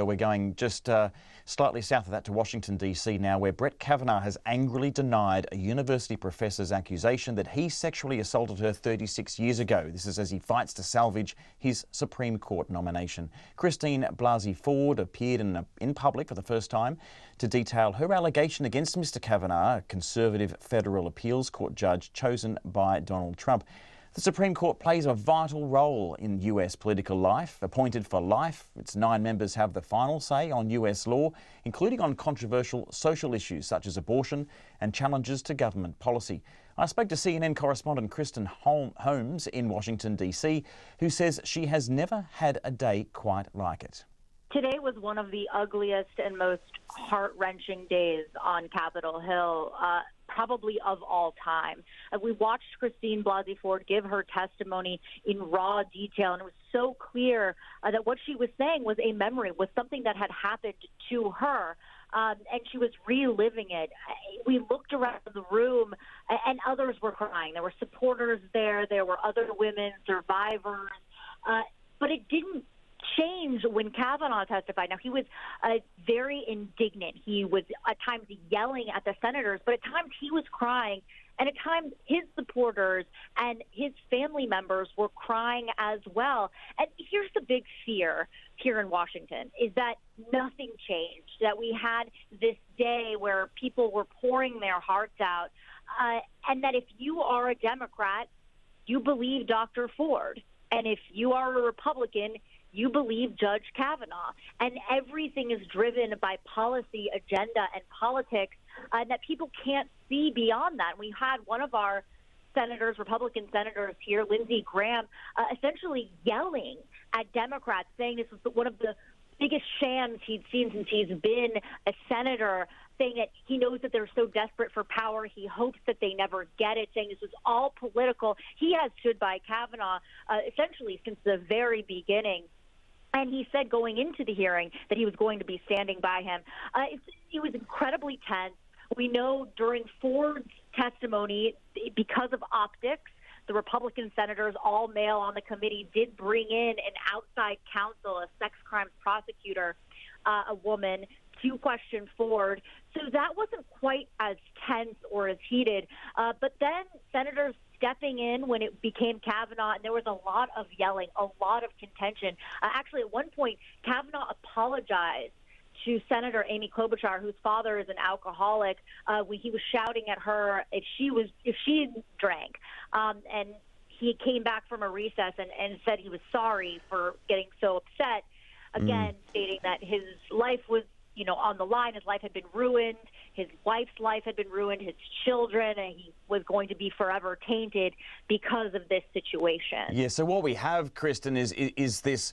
We're going just slightly south of that to Washington, D.C. now, where Brett Kavanaugh has angrily denied a university professor's accusation that he sexually assaulted her 36 years ago. This is as he fights to salvage his Supreme Court nomination. Christine Blasey Ford appeared in public for the first time to detail her allegation against Mr. Kavanaugh, a conservative federal appeals court judge chosen by Donald Trump. The Supreme Court plays a vital role in US political life. Appointed for life, its 9 members have the final say on US law, including on controversial social issues such as abortion and challenges to government policy. I spoke to CNN correspondent Kirsten Holmes in Washington, D.C., who says she has never had a day quite like it. Today was one of the ugliest and most heart-wrenching days on Capitol Hill, probably of all time. We watched Christine Blasey Ford give her testimony in raw detail, and it was so clear that what she was saying was a memory, was something that had happened to her, and she was reliving it. We looked around the room, and others were crying. There were supporters there. There were other women, survivors, but it didn't change when Kavanaugh testified. Now, he was very indignant. He was at times yelling at the senators, but at times he was crying, and at times his supporters and his family members were crying as well. And here's the big fear here in Washington, is that nothing changed, that we had this day where people were pouring their hearts out, and that if you are a Democrat, you believe Dr. Ford, and if you are a Republican, you believe Judge Kavanaugh, and everything is driven by policy, agenda, and politics, and that people can't see beyond that. We had one of our senators, Republican senators here, Lindsey Graham, essentially yelling at Democrats, saying this was one of the biggest shams he'd seen since he's been a senator, saying that he knows that they're so desperate for power, he hopes that they never get it, saying this was all political. He has stood by Kavanaugh essentially since the very beginning. And he said going into the hearing that he was going to be standing by him. It was incredibly tense. We know during Ford's testimony, because of optics, the Republican senators, all male on the committee, did bring in an outside counsel, a sex crimes prosecutor, a woman, to question Ford. So that wasn't quite as tense or as heated. But then senators stepping in when it became Kavanaugh, and there was a lot of yelling, a lot of contention. Actually, at one point, Kavanaugh apologized to Senator Amy Klobuchar, whose father is an alcoholic, when he was shouting at her if she drank. And he came back from a recess and said he was sorry for getting so upset, again, stating that his life was on the line. His life had been ruined. His wife's life had been ruined, his children, and he was going to be forever tainted because of this situation. Yeah, so what we have, Kristen, is this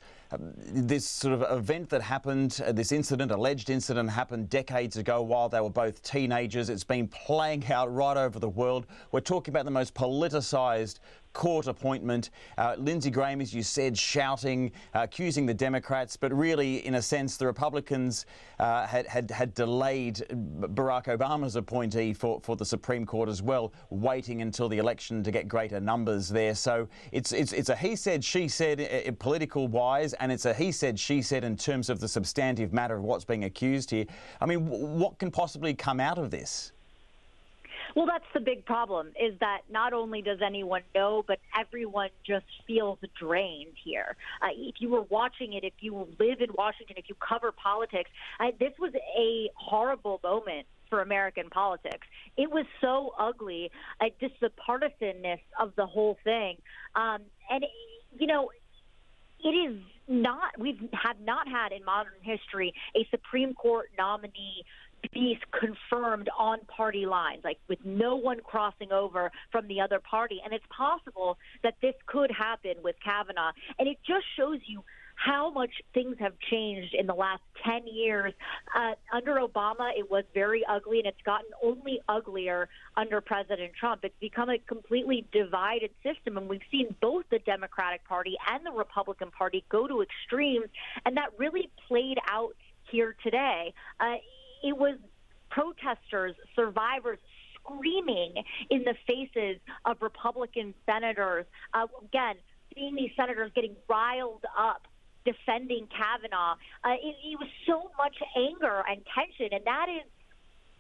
sort of event that happened, this incident, alleged incident happened decades ago while they were both teenagers. It's been playing out right over the world. We're talking about the most politicised court appointment. Lindsey Graham, as you said, shouting, accusing the Democrats, but really, in a sense, the Republicans had delayed Barack Obama's appointee for the Supreme Court as well, waiting until the election to get greater numbers there. So it's a he said, she said political-wise, and it's a he said, she said in terms of the substantive matter of what's being accused here. I mean, what can possibly come out of this? Well, that's the big problem, is that not only does anyone know, but everyone just feels drained here. If you were watching it, if you live in Washington, if you cover politics, this was a horrible moment for American politics. It was so ugly, just the partisanness of the whole thing. It is not, we have not had in modern history a Supreme Court nominee be confirmed on party lines, like with no one crossing over from the other party. And it's possible that this could happen with Kavanaugh. And it just shows you how much things have changed in the last 10 years. Under Obama, it was very ugly, and it's gotten only uglier under President Trump. It's become a completely divided system, and we've seen both the Democratic Party and the Republican Party go to extremes, and that really played out here today. It was protesters, survivors screaming in the faces of Republican senators. Again, seeing these senators getting riled up defending Kavanaugh. It was so much anger and tension, and that is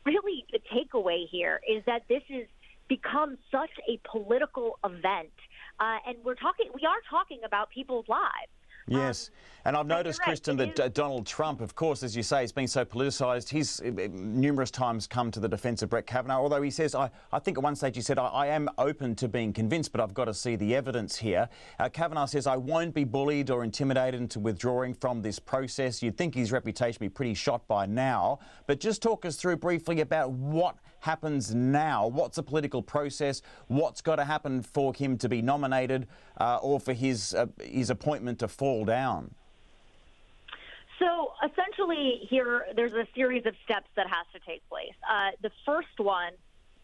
really the takeaway here, is that this has become such a political event, and we are talking about people's lives. Yes, and I've noticed, right, Kirsten, that Donald Trump, of course, as you say, has been so politicised. He's numerous times come to the defence of Brett Kavanaugh, although he says, I think at one stage he said, I am open to being convinced, but I've got to see the evidence here. Kavanaugh says, I won't be bullied or intimidated into withdrawing from this process. You'd think his reputation would be pretty shot by now. But just talk us through briefly about what happens now. What's the political process? What's got to happen for him to be nominated or for his appointment to fall down? So essentially here, there's a series of steps that has to take place. The first one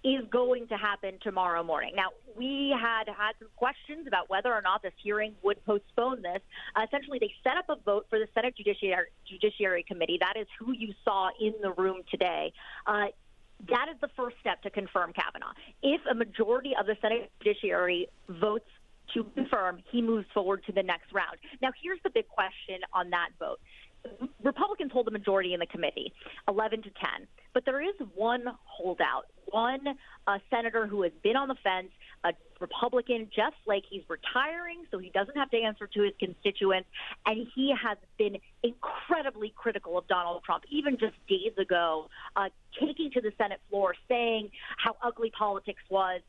is going to happen tomorrow morning. Now, we had some questions about whether or not this hearing would postpone this. Essentially, they set up a vote for the Senate Judiciary Committee. That is who you saw in the room today. That is the first step to confirm Kavanaugh. If a majority of the Senate Judiciary votes to confirm, he moves forward to the next round. Now, here's the big question on that vote. Republicans hold the majority in the committee, 11 to 10. But there is one holdout, one senator who has been on the fence, a Republican, Jeff Flake. He's retiring, so he doesn't have to answer to his constituents. And he has been incredibly critical of Donald Trump, even just days ago, taking to the Senate floor, saying how ugly politics was,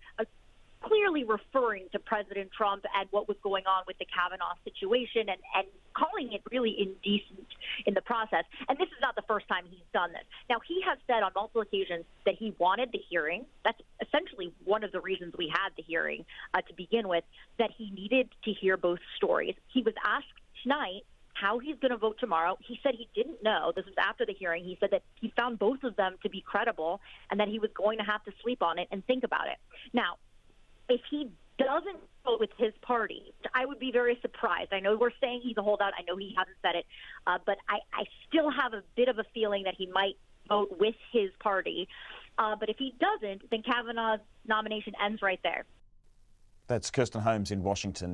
clearly referring to President Trump and what was going on with the Kavanaugh situation and calling it really indecent in the process. And this is not the first time he's done this. Now, he has said on multiple occasions that he wanted the hearing. That's essentially one of the reasons we had the hearing to begin with, that he needed to hear both stories. He was asked tonight how he's going to vote tomorrow. He said he didn't know. This was after the hearing. He said that he found both of them to be credible and that he was going to have to sleep on it and think about it. Now, if he doesn't vote with his party, I would be very surprised. I know we're saying he's a holdout. I know he hasn't said it, but I still have a bit of a feeling that he might vote with his party. But if he doesn't, then Kavanaugh's nomination ends right there. That's Kirsten Holmes in Washington.